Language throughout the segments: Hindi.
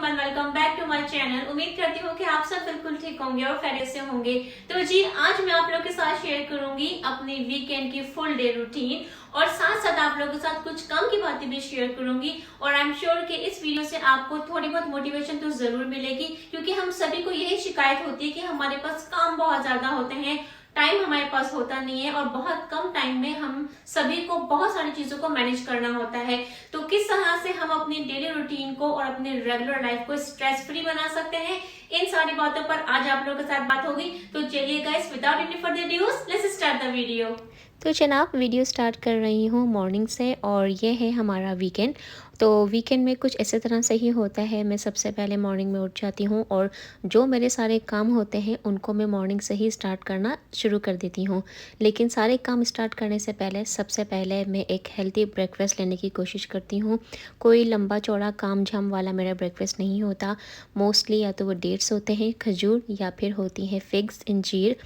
And welcome back to my channel. उम्मीद करती हूँ कि आप सब बिल्कुल ठीक होंगे और खैरियत से होंगे। तो जी आज मैं आप लोगों के साथ शेयर करूंगी अपनी वीकेंड की फुल डे रूटीन और साथ साथ आप लोगों के साथ कुछ काम की बातें भी शेयर करूंगी। और आई एम श्योर कि इस वीडियो से आपको थोड़ी बहुत मोटिवेशन तो जरूर मिलेगी, क्योंकि हम सभी को यही शिकायत होती है कि हमारे पास काम बहुत ज्यादा होते हैं, टाइम हमारे पास होता नहीं है और बहुत कम टाइम में हम सभी को बहुत सारी चीजों को मैनेज करना होता है। तो किस तरह से हम अपनी डेली रूटीन को और अपने रेगुलर लाइफ को स्ट्रेस फ्री बना सकते हैं, इन सारी बातों पर आज आप लोगों के साथ बात होगी। तो चलिए guys, without any further dues let's start the video. तो जनाब वीडियो स्टार्ट कर रही हूँ मॉर्निंग से और ये है हमारा वीकेंड। तो वीकेंड में कुछ ऐसे तरह से ही होता है। मैं सबसे पहले मॉर्निंग में उठ जाती हूँ और जो मेरे सारे काम होते हैं उनको मैं मॉर्निंग से ही स्टार्ट करना शुरू कर देती हूँ। लेकिन सारे काम स्टार्ट करने से पहले सबसे पहले मैं एक हेल्दी ब्रेकफास्ट लेने की कोशिश करती हूँ। कोई लंबा चौड़ा काम झाम वाला मेरा ब्रेकफास्ट नहीं होता। मोस्टली या तो वो डेट्स होते हैं, खजूर, या फिर होती हैं फिग्स, इंजीर।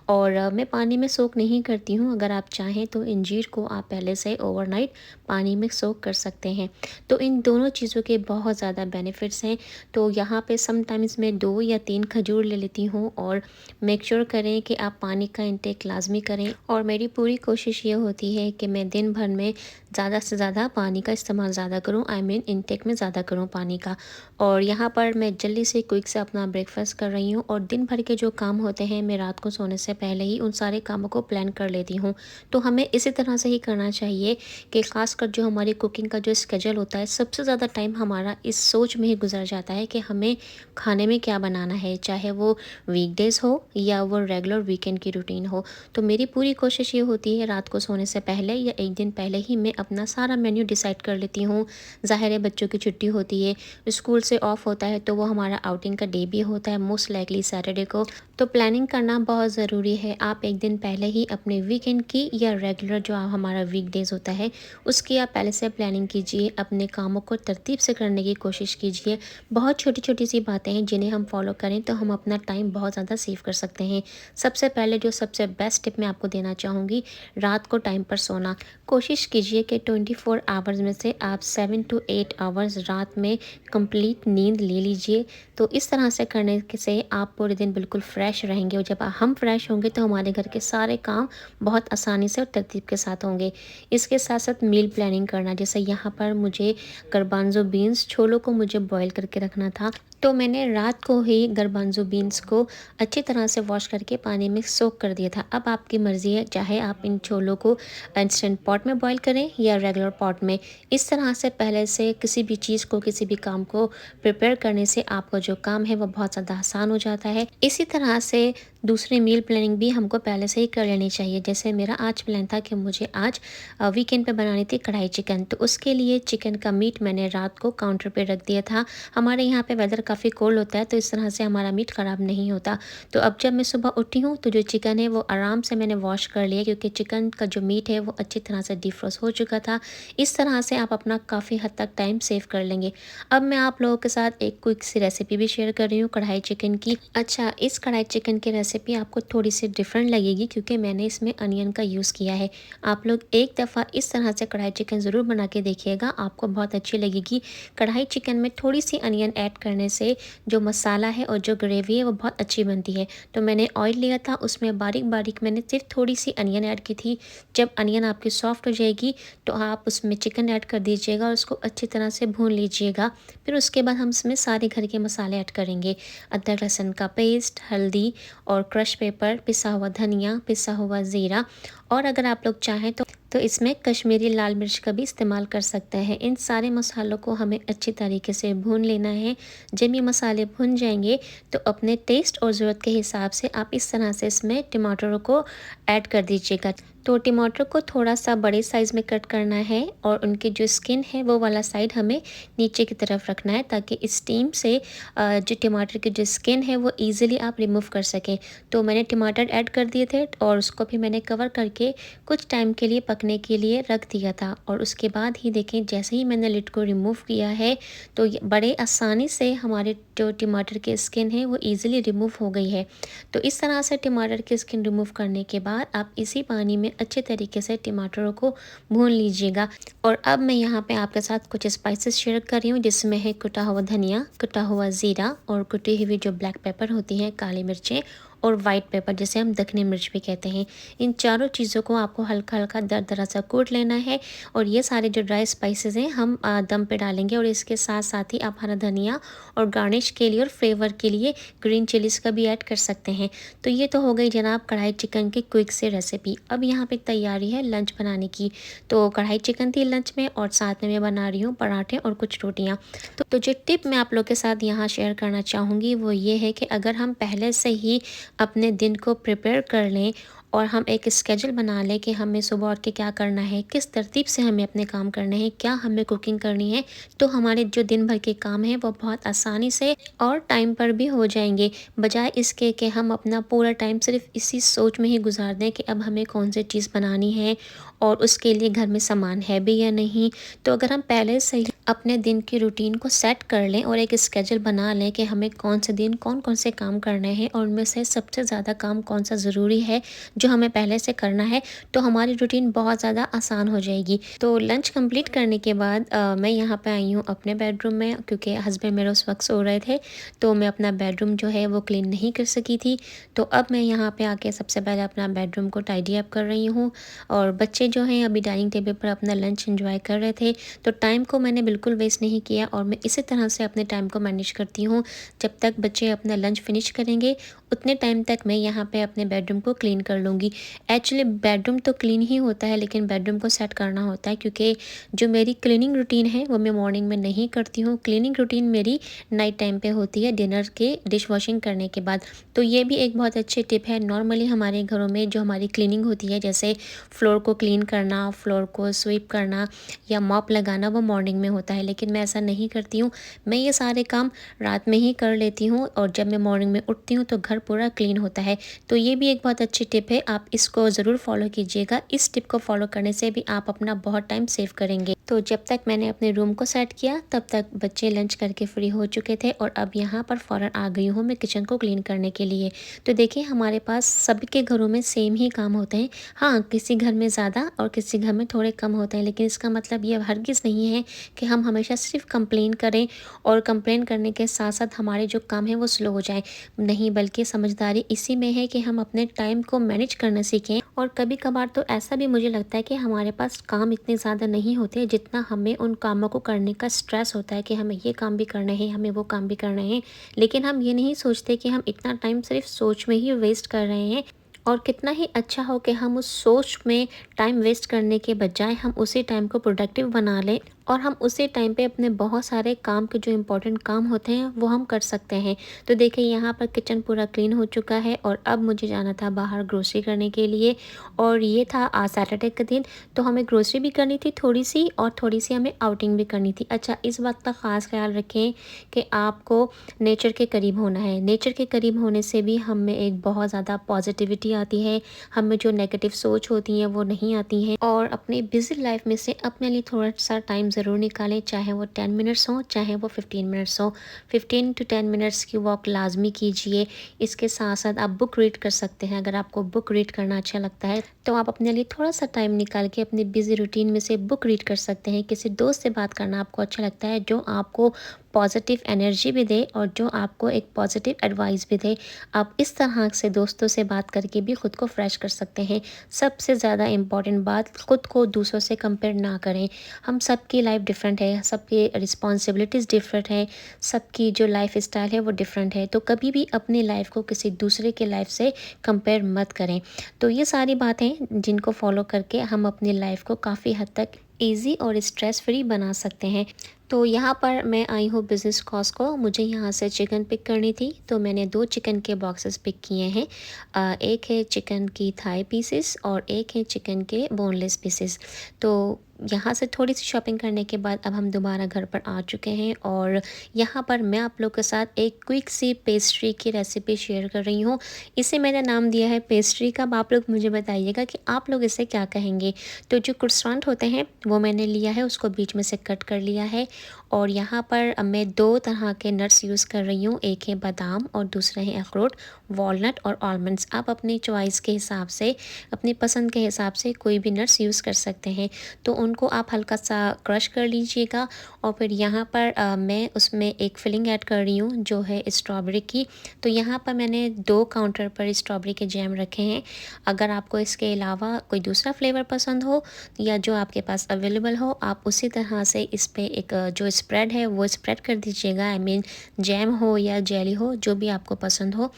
और मैं पानी में सोक नहीं करती हूँ। अगर आप चाहें तो इंजीर को आप पहले से ओवरनाइट पानी में सोक कर सकते हैं। तो इन दोनों चीज़ों के बहुत ज़्यादा बेनिफिट्स हैं। तो यहाँ पे समटाइम्स मैं 2 या 3 खजूर ले लेती हूँ। और मेक श्योर करें कि आप पानी का इंटेक लाजमी करें। और मेरी पूरी कोशिश ये होती है कि मैं दिन भर में ज़्यादा से ज़्यादा पानी का इस्तेमाल ज़्यादा करूँ, आई मीन इंटेक में ज़्यादा करूँ पानी का। और यहाँ पर मैं जल्दी से क्विक से अपना ब्रेकफास्ट कर रही हूँ। और दिन भर के जो काम होते हैं मैं रात को सोने से पहले ही उन सारे कामों को प्लान कर लेती हूँ। तो हमें इसी तरह से ही करना चाहिए कि ख़ासकर जो हमारी कुकिंग का जो स्केड्यूल होता है, सबसे ज़्यादा टाइम हमारा इस सोच में ही गुजर जाता है कि हमें खाने में क्या बनाना है, चाहे वो वीकडेज़ हो या वो रेगुलर वीकेंड की रूटीन हो। तो मेरी पूरी कोशिश ये होती है रात को सोने से पहले या एक दिन पहले ही मैं अपना सारा मेन्यू डिसाइड कर लेती हूँ। ज़ाहिर है बच्चों की छुट्टी होती है, स्कूल से ऑफ होता है, तो वो हमारा आउटिंग का डे भी होता है, मोस्ट लाइकली सैटरडे को। तो प्लानिंग करना बहुत ज़रूरी है। आप एक दिन पहले ही अपने वीकेंड की या रेगुलर जो हमारा वीकडेज़ होता है उसकी आप पहले से प्लानिंग कीजिए। अपने कामों को तरतीब से करने की कोशिश कीजिए। बहुत छोटी छोटी सी बातें हैं जिन्हें हम फॉलो करें तो हम अपना टाइम बहुत ज़्यादा सेव कर सकते हैं। सबसे पहले जो सबसे बेस्ट टिप मैं आपको देना चाहूँगी, रात को टाइम पर सोना। कोशिश कीजिए कि 24 आवर्स में से आप 7 to 8 आवर्स रात में कंप्लीट नींद ले लीजिए। तो इस तरह से करने से आप पूरे दिन बिल्कुल फ्रेश रहेंगे। और जब हम फ्रेश होंगे तो हमारे घर के सारे काम बहुत आसानी से और तरतीब के साथ होंगे। इसके साथ साथ मील प्लानिंग करना, जैसे यहाँ पर मुझे गर्बांजो बीन्स, छोलों को मुझे बॉईल करके रखना था, तो मैंने रात को ही गर्बांजो बीन्स को अच्छी तरह से वॉश करके पानी में सोक कर दिया था। अब आपकी मर्ज़ी है, चाहे आप इन छोलों को इंस्टेंट पॉट में बॉईल करें या रेगुलर पॉट में। इस तरह से पहले से किसी भी चीज़ को, किसी भी काम को प्रिपेयर करने से आपका जो काम है वो बहुत ज़्यादा आसान हो जाता है। इसी तरह से दूसरी मील प्लानिंग भी हमको पहले से ही कर लेनी चाहिए। जैसे मेरा आज प्लान था कि मुझे आज वीकेंड पे बनानी थी कढ़ाई चिकन, तो उसके लिए चिकन का मीट मैंने रात को काउंटर पे रख दिया था। हमारे यहाँ पे वेदर काफ़ी कोल्ड होता है तो इस तरह से हमारा मीट ख़राब नहीं होता। तो अब जब मैं सुबह उठी हूँ तो जो चिकन है वो आराम से मैंने वॉश कर लिया, क्योंकि चिकन का जो मीट है वो अच्छी तरह से डिफ्रोस्ट हो चुका था। इस तरह से आप अपना काफ़ी हद तक टाइम सेव कर लेंगे। अब मैं आप लोगों के साथ एक क्विक सी रेसिपी भी शेयर कर रही हूँ कढ़ाई चिकन की। अच्छा, इस कढ़ाई चिकन की रेसिपी आपको थोड़ी सी डिफरेंट लगेगी क्योंकि मैंने इसमें अनियन का यूज़ किया है। आप लोग एक दफ़ा इस तरह से कढ़ाई चिकन ज़रूर बना के देखिएगा, आपको बहुत अच्छी लगेगी। कढ़ाई चिकन में थोड़ी सी अनियन ऐड करने से जो मसाला है और जो ग्रेवी है वो बहुत अच्छी बनती है। तो मैंने ऑयल लिया था, उसमें बारीक बारीक मैंने सिर्फ थोड़ी सी अनियन ऐड की थी। जब अनियन आपकी सॉफ्ट हो जाएगी तो आप उसमें चिकन ऐड कर दीजिएगा और उसको अच्छी तरह से भून लीजिएगा। फिर उसके बाद हम इसमें सारे घर के मसाले ऐड करेंगे। अदरक लहसुन का पेस्ट, हल्दी और क्रश पेपर, पिसा हुआ धनिया, पिसा हुआ ज़ीरा, और अगर आप लोग चाहें तो इसमें कश्मीरी लाल मिर्च का भी इस्तेमाल कर सकते हैं। इन सारे मसालों को हमें अच्छी तरीके से भून लेना है। जब ये मसाले भुन जाएंगे तो अपने टेस्ट और ज़रूरत के हिसाब से आप इस तरह से इसमें टमाटरों को ऐड कर दीजिएगा। तो टमाटर को थोड़ा सा बड़े साइज़ में कट करना है और उनकी जो स्किन है वो वाला साइड हमें नीचे की तरफ रखना है, ताकि स्टीम से जो टमाटर की जो स्किन है वो ईज़िली आप रिमूव कर सकें। तो मैंने टमाटर ऐड कर दिए थे और उसको भी मैंने कवर करके कुछ टाइम के लिए पकने के लिए रख दिया था। और उसके बाद ही देखें, जैसे ही मैंने लिड को रिमूव किया है तो बड़े आसानी से हमारे जो टमाटर की स्किन है वो ईज़िली रिमूव हो गई है। तो इस तरह से टमाटर की स्किन रिमूव करने के बाद आप इसी पानी में में अच्छे तरीके से टमाटरों को भून लीजिएगा। और अब मैं यहाँ पे आपके साथ कुछ स्पाइसेस शेयर कर रही हूँ, जिसमें है कुटा हुआ धनिया, कुटा हुआ ज़ीरा और कुटी हुई जो ब्लैक पेपर होती हैं, काली मिर्चें और वाइट पेपर जिसे हम दखनी मिर्च भी कहते हैं। इन चारों चीज़ों को आपको हल्का हल्का दरदरा सा कूट लेना है। और ये सारे जो ड्राई स्पाइसेस हैं हम दम पे डालेंगे। और इसके साथ साथ ही आप हरा धनिया और गार्निश के लिए और फ्लेवर के लिए ग्रीन चिलीज़ का भी ऐड कर सकते हैं। तो ये तो हो गई जनाब कढ़ाई चिकन की क्विक से रेसिपी। अब यहाँ पे तैयारी है लंच बनाने की। तो कढ़ाई चिकन थी लंच में और साथ में मैं बना रही हूँ पराठे और कुछ रोटियाँ। तो जो टिप मैं आप लोग के साथ यहाँ शेयर करना चाहूँगी वो ये है कि अगर हम पहले से ही अपने दिन को प्रिपेयर कर लें और हम एक स्केड्यूल बना लें कि हमें सुबह उठ के क्या करना है, किस तरतीब से हमें अपने काम करने हैं, क्या हमें कुकिंग करनी है, तो हमारे जो दिन भर के काम हैं वो बहुत आसानी से और टाइम पर भी हो जाएंगे। बजाय इसके कि हम अपना पूरा टाइम सिर्फ इसी सोच में ही गुजार दें कि अब हमें कौन सी चीज़ बनानी है और उसके लिए घर में सामान है भी या नहीं। तो अगर हम पहले से ही अपने दिन की रूटीन को सेट कर लें और एक स्केड्यूल बना लें कि हमें कौन से दिन कौन कौन से काम करने हैं और उनमें से सबसे ज़्यादा काम कौन सा ज़रूरी है जो हमें पहले से करना है, तो हमारी रूटीन बहुत ज़्यादा आसान हो जाएगी। तो लंच कंप्लीट करने के बाद मैं यहाँ पे आई हूँ अपने बेडरूम में, क्योंकि हस्बैंड मेरे उस वक्त सो रहे थे तो मैं अपना बेडरूम जो है वो क्लीन नहीं कर सकी थी। तो अब मैं यहाँ पे आके सबसे पहले अपना बेडरूम को टाइडी अप कर रही हूँ। और बच्चे जो हैं अभी डाइनिंग टेबल पर अपना लंच एंजॉय कर रहे थे। तो टाइम को मैंने बिल्कुल वेस्ट नहीं किया और मैं इसी तरह से अपने टाइम को मैनेज करती हूँ। जब तक बच्चे अपना लंच फिनिश करेंगे उतने टाइम तक मैं यहाँ पे अपने बेडरूम को क्लीन कर लूँगी। एक्चुअली बेडरूम तो क्लीन ही होता है लेकिन बेडरूम को सेट करना होता है, क्योंकि जो मेरी क्लीनिंग रूटीन है वो मैं मॉर्निंग में नहीं करती हूँ। क्लीनिंग रूटीन मेरी नाइट टाइम पे होती है डिनर के डिश वॉशिंग करने के बाद। तो ये भी एक बहुत अच्छी टिप है। नॉर्मली हमारे घरों में जो हमारी क्लीनिंग होती है, जैसे फ्लोर को क्लीन करना, फ्लोर को स्वीप करना या मॉप लगाना, वो मॉर्निंग में होता है, लेकिन मैं ऐसा नहीं करती हूँ। मैं ये सारे काम रात में ही कर लेती हूँ और जब मैं मॉर्निंग में उठती हूँ तो घर पूरा क्लीन होता है। तो ये भी एक बहुत अच्छी टिप है, आप इसको ज़रूर फॉलो कीजिएगा। इस टिप को फॉलो करने से भी आप अपना बहुत टाइम सेव करेंगे। तो जब तक मैंने अपने रूम को सेट किया तब तक बच्चे लंच करके फ्री हो चुके थे और अब यहाँ पर फ़ौरन आ गई हूँ मैं किचन को क्लीन करने के लिए। तो देखिए हमारे पास सबके घरों में सेम ही काम होते हैं। हाँ, किसी घर में ज़्यादा और किसी घर में थोड़े कम होते हैं, लेकिन इसका मतलब ये हरगिज़ नहीं है कि हम हमेशा सिर्फ कंप्लेन करें और कंप्लेन करने के साथ साथ हमारे जो काम है वो स्लो हो जाए। नहीं, बल्कि समझदारी इसी में है कि हम अपने टाइम को मैनेज करना सीखें। और कभी कभार तो ऐसा भी मुझे लगता है कि हमारे पास काम इतने ज़्यादा नहीं होते जितना हमें उन कामों को करने का स्ट्रेस होता है कि हमें ये काम भी करना है, हमें वो काम भी करना है। लेकिन हम ये नहीं सोचते कि हम इतना टाइम सिर्फ सोच में ही वेस्ट कर रहे हैं। और कितना ही अच्छा हो कि हम उस सोच में टाइम वेस्ट करने के बजाय हम उसी टाइम को प्रोडक्टिव बना लें और हम उसी टाइम पे अपने बहुत सारे काम के जो इम्पोर्टेंट काम होते हैं वो हम कर सकते हैं। तो देखिए यहाँ पर किचन पूरा क्लीन हो चुका है और अब मुझे जाना था बाहर ग्रोसरी करने के लिए। और ये था आज सैटरडे का दिन, तो हमें ग्रोसरी भी करनी थी थोड़ी सी और थोड़ी सी हमें आउटिंग भी करनी थी। अच्छा, इस बात का ख़ास ख्याल रखें कि आपको नेचर के करीब होना है। नेचर के करीब होने से भी हम में एक बहुत ज़्यादा पॉजिटिविटी आती है, हम में जो नेगेटिव सोच होती हैं वो नहीं आती हैं। और अपनी बिजी लाइफ में से अपने लिए थोड़ा सा टाइम ज़रूर निकालें, चाहे वो 10 मिनट्स हो चाहे वो 15 मिनट्स हो। 15 to 10 मिनट्स की वॉक लाजमी कीजिए। इसके साथ साथ आप बुक रीड कर सकते हैं। अगर आपको बुक रीड करना अच्छा लगता है तो आप अपने लिए थोड़ा सा टाइम निकाल के अपनी बिजी रूटीन में से बुक रीड कर सकते हैं। किसी दोस्त से बात करना आपको अच्छा लगता है जो आपको पॉजिटिव एनर्जी भी दे और जो आपको एक पॉजिटिव एडवाइस भी दे। आप इस तरह से दोस्तों से बात करके भी ख़ुद को फ्रेश कर सकते हैं। सबसे ज़्यादा इम्पॉर्टेंट बात, ख़ुद को दूसरों से कंपेयर ना करें। हम सबकी लाइफ डिफरेंट है, सबकी रिस्पॉन्सिबिलिटीज़ डिफरेंट है, सबकी जो लाइफ स्टाइल है वो डिफरेंट है। तो कभी भी अपनी लाइफ को किसी दूसरे के लाइफ से कंपेयर मत करें। तो ये सारी बातें जिनको फॉलो करके हम अपनी लाइफ को काफ़ी हद तक ईजी और स्ट्रेस फ्री बना सकते हैं। तो यहाँ पर मैं आई हूँ बिज़नेस कॉस्ट को। मुझे यहाँ से चिकन पिक करनी थी तो मैंने 2 चिकन के बॉक्सेस पिक किए हैं। एक है चिकन की थाई पीसेस और एक है चिकन के बोनलेस पीसेस। तो यहाँ से थोड़ी सी शॉपिंग करने के बाद अब हम दोबारा घर पर आ चुके हैं और यहाँ पर मैं आप लोग के साथ एक क्विक सी पेस्ट्री की रेसिपी शेयर कर रही हूँ। इसे मैंने नाम दिया है पेस्ट्री का। आप लोग मुझे बताइएगा कि आप लोग इसे क्या कहेंगे। तो जो क्रोसेंट होते हैं वो मैंने लिया है, उसको बीच में से कट कर लिया है और यहाँ पर मैं 2 तरह के नट्स यूज़ कर रही हूँ, एक है बादाम और दूसरा है अखरोट, वॉलनट और आलमंड्स। आप अपनी चॉइस के हिसाब से, अपनी पसंद के हिसाब से कोई भी नट्स यूज़ कर सकते हैं। तो उनको आप हल्का सा क्रश कर लीजिएगा और फिर यहाँ पर मैं उसमें एक फिलिंग ऐड कर रही हूँ जो है स्ट्रॉबेरी की। तो यहाँ पर मैंने 2 काउंटर पर स्ट्रॉबेरी के जैम रखे हैं। अगर आपको इसके अलावा कोई दूसरा फ्लेवर पसंद हो या जो आपके पास अवेलेबल हो, आप उसी तरह से इस पे एक जो स्प्रेड है वो स्प्रेड कर दीजिएगा। आई मीन जैम हो या जेली हो, जो भी आपको पसंद हो,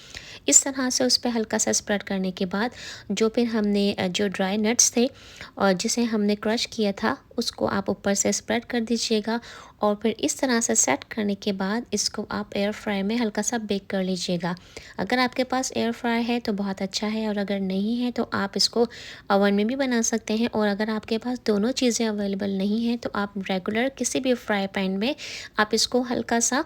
इस तरह से उस पे हल्का सा स्प्रेड करने के बाद जो फिर हमने जो ड्राई नट्स थे और जिसे हमने क्रश किया था उसको आप ऊपर से स्प्रेड कर दीजिएगा और फिर इस तरह से सेट करने के बाद इसको आप एयर फ्राई में हल्का सा बेक कर लीजिएगा। अगर आपके पास एयर फ्राई है तो बहुत अच्छा है, और अगर नहीं है तो आप इसको ओवन में भी बना सकते हैं। और अगर आपके पास दोनों चीज़ें अवेलेबल नहीं हैं तो आप रेगुलर किसी भी फ्राई पैन में आप इसको हल्का सा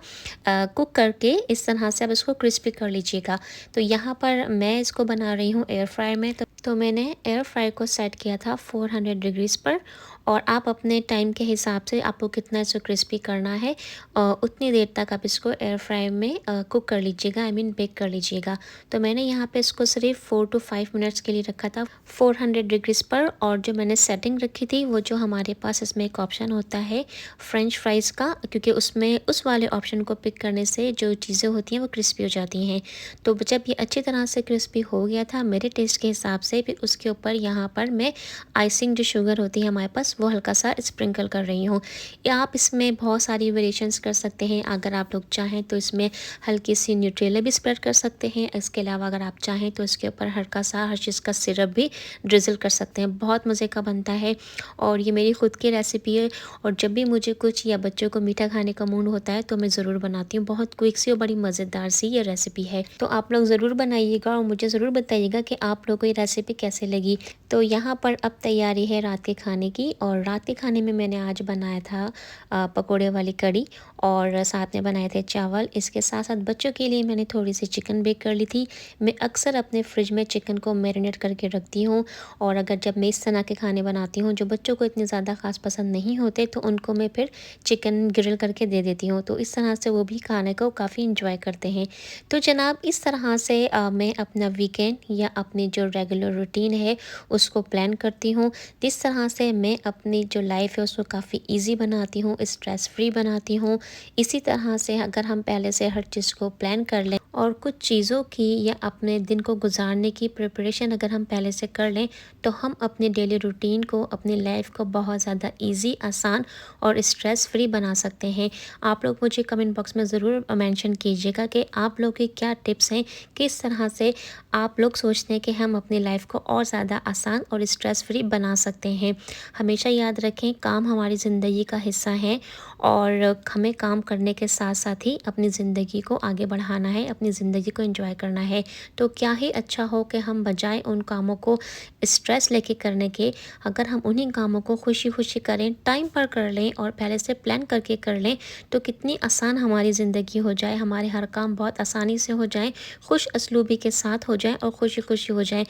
कुक करके इस तरह से आप इसको क्रिस्पी कर लीजिएगा। तो यहाँ पर मैं इसको बना रही हूँ एयर फ्राई में, तो मैंने एयर फ्राई को सेट किया था 400 डिग्रीज़ पर, और आप अपने टाइम के हिसाब से आपको कितना इसको क्रिस्पी करना है उतनी देर तक आप इसको एयर फ्राई में कुक कर लीजिएगा, आई मीन बेक कर लीजिएगा। तो मैंने यहाँ पे इसको सिर्फ 4 to 5 मिनट्स के लिए रखा था 400 डिग्रीज़ पर। और जो मैंने सेटिंग रखी थी वो जो हमारे पास इसमें एक ऑप्शन होता है फ्रेंच फ्राइज़ का, क्योंकि उसमें उस वाले ऑप्शन को पिक करने से जो चीज़ें होती हैं वो क्रिस्पी हो जाती हैं। तो जब ये अच्छी तरह से क्रिस्पी हो गया था मेरे टेस्ट के हिसाब से, फिर उसके ऊपर यहाँ पर मैं आइसिंग जो शुगर होती है हमारे पास वो हल्का सा स्प्रिंकल कर रही हूँ। या आप इसमें बहुत सारी वेरिएशंस कर सकते हैं। अगर आप लोग चाहें तो इसमें हल्की सी न्यूट्रेला भी स्प्रेड कर सकते हैं। इसके अलावा अगर आप चाहें तो इसके ऊपर हल्का सा हर चीज़ का सिरप भी ड्रिज़ल कर सकते हैं। बहुत मज़े का बनता है और ये मेरी खुद की रेसिपी है, और जब भी मुझे कुछ या बच्चों को मीठा खाने का मूड होता है तो मैं ज़रूर बनाती हूँ। बहुत क्विक सी और बड़ी मज़ेदार सी ये रेसिपी है, तो आप लोग ज़रूर बनाइएगा और मुझे ज़रूर बताइएगा कि आप लोगों को ये रेसिपी कैसे लगी। तो यहाँ पर अब तैयारी है रात के खाने की, और रात के खाने में मैंने आज बनाया था पकोड़े वाली कड़ी, और साथ में बनाए थे चावल। इसके साथ साथ बच्चों के लिए मैंने थोड़ी सी चिकन बेक कर ली थी। मैं अक्सर अपने फ्रिज में चिकन को मैरिनेट करके रखती हूँ, और अगर जब मैं इस तरह के खाने बनाती हूँ जो बच्चों को इतने ज़्यादा खास पसंद नहीं होते तो उनको मैं फिर चिकन ग्रिल करके दे देती हूँ। तो इस तरह से वो भी खाने को काफ़ी इंजॉय करते हैं। तो जनाब इस तरह से मैं अपना वीकेंड या अपनी जो रेगुलर रूटीन है उसको प्लान करती हूँ। जिस तरह से मैं अपनी जो लाइफ है उसको काफ़ी इजी बनाती हूँ, स्ट्रेस फ्री बनाती हूँ। इसी तरह से अगर हम पहले से हर चीज़ को प्लान कर लें और कुछ चीज़ों की या अपने दिन को गुजारने की प्रिपरेशन अगर हम पहले से कर लें तो हम अपने डेली रूटीन को, अपनी लाइफ को बहुत ज़्यादा इजी, आसान और स्ट्रेस फ्री बना सकते हैं। आप लोग मुझे कमेंट बॉक्स में ज़रूर मेंशन कीजिएगा कि आप लोग के क्या टिप्स हैं, किस तरह से आप लोग सोचते हैं कि हम अपनी लाइफ को और ज़्यादा आसान और स्ट्रेस फ्री बना सकते हैं। हमेशा याद रखें, काम हमारी ज़िंदगी का हिस्सा है और हमें काम करने के साथ साथ ही अपनी ज़िंदगी को आगे बढ़ाना है, अपनी ज़िंदगी को एंजॉय करना है। तो क्या ही अच्छा हो कि हम बजाय उन कामों को स्ट्रेस लेके करने के, अगर हम उन्हीं कामों को खुशी खुशी करें, टाइम पर कर लें और पहले से प्लान करके कर लें तो कितनी आसान हमारी ज़िंदगी हो जाए, हमारे हर काम बहुत आसानी से हो जाए, खुश असलूबी के साथ हो जाए और खुशी खुशी हो जाए।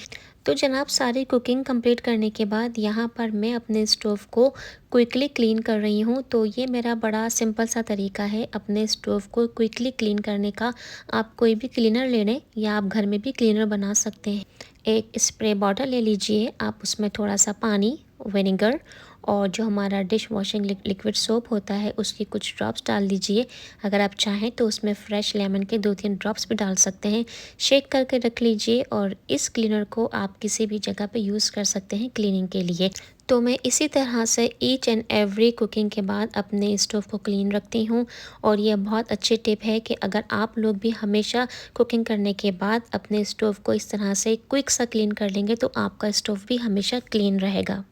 तो जनाब सारी कुकिंग कंप्लीट करने के बाद यहाँ पर मैं अपने स्टोव को क्विकली क्लीन कर रही हूँ। तो ये मेरा बड़ा सिंपल सा तरीका है अपने स्टोव को क्विकली क्लीन करने का। आप कोई भी क्लीनर ले लें या आप घर में भी क्लीनर बना सकते हैं। एक स्प्रे बॉटल ले लीजिए, आप उसमें थोड़ा सा पानी, विनेगर और जो हमारा डिश वॉशिंग लिक्विड सोप होता है उसकी कुछ ड्रॉप्स डाल दीजिए। अगर आप चाहें तो उसमें फ्रेश लेमन के 2-3 ड्रॉप्स भी डाल सकते हैं। शेक करके रख लीजिए और इस क्लीनर को आप किसी भी जगह पे यूज़ कर सकते हैं क्लीनिंग के लिए। तो मैं इसी तरह से ईच एंड एवरी कुकिंग के बाद अपने स्टोव को क्लीन रखती हूँ। और यह बहुत अच्छी टिप है कि अगर आप लोग भी हमेशा कुकिंग करने के बाद अपने स्टोव को इस तरह से क्विक सा क्लीन कर लेंगे तो आपका स्टोव भी हमेशा क्लीन रहेगा।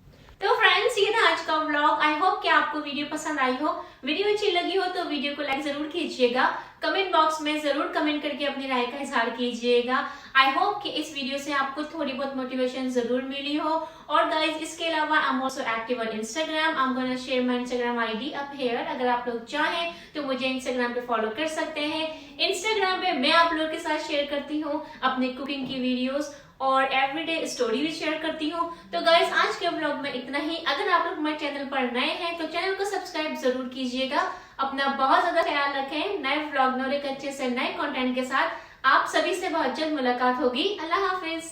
तो फ्रेंड्स ये था आज का व्लॉग। आई होप कि आपको वीडियो पसंद आई हो। वीडियो अच्छी लगी हो तो वीडियो को लाइक जरूर कीजिएगा। कमेंट बॉक्स में जरूर कमेंट करके अपनी राय का इजहार कीजिएगा। आई होप कि इस वीडियो से आपको थोड़ी बहुत मोटिवेशन जरूर मिली हो। और गाइज इसके अलावा I am also active on Instagram. I am gonna share my Instagram ID up here. अगर आप लोग चाहें तो मुझे इंस्टाग्राम पे फॉलो कर सकते हैं। इंस्टाग्राम पे मैं आप लोगों के साथ शेयर करती हूँ अपने कुकिंग की वीडियोस और एवरीडे स्टोरी भी शेयर करती हूँ। तो गाइस आज के व्लॉग में इतना ही। अगर आप लोग हमारे चैनल पर नए हैं तो चैनल को सब्सक्राइब जरूर कीजिएगा। अपना बहुत ज्यादा ख्याल रखें। नए व्लॉग में और एक अच्छे से नए कंटेंट के साथ आप सभी से बहुत जल्द मुलाकात होगी। अल्लाह हाफिज।